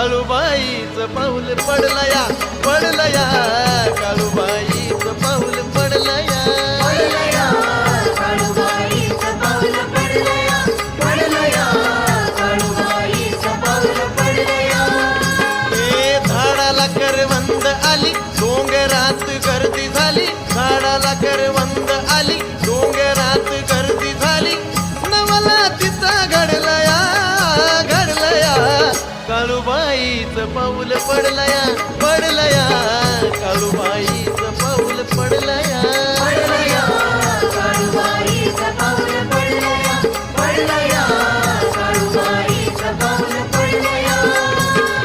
काळूबाईचं पाऊल पडलया पडलया काळूबाईचं पाऊल पडलया काळूबाईचं पाऊल पडलया पडलया काळूबाईचं पाऊल पडलया हे झाडाला करवंद आली डोंगरात गर्दी झाली झाडाला करवंद आली डोंगरात गर्दी झाली नवला तिचा घडलया घडलया काळूबाईचं पाऊल पडलया पडलया काळूबाईचं पाऊल पडलया पडलया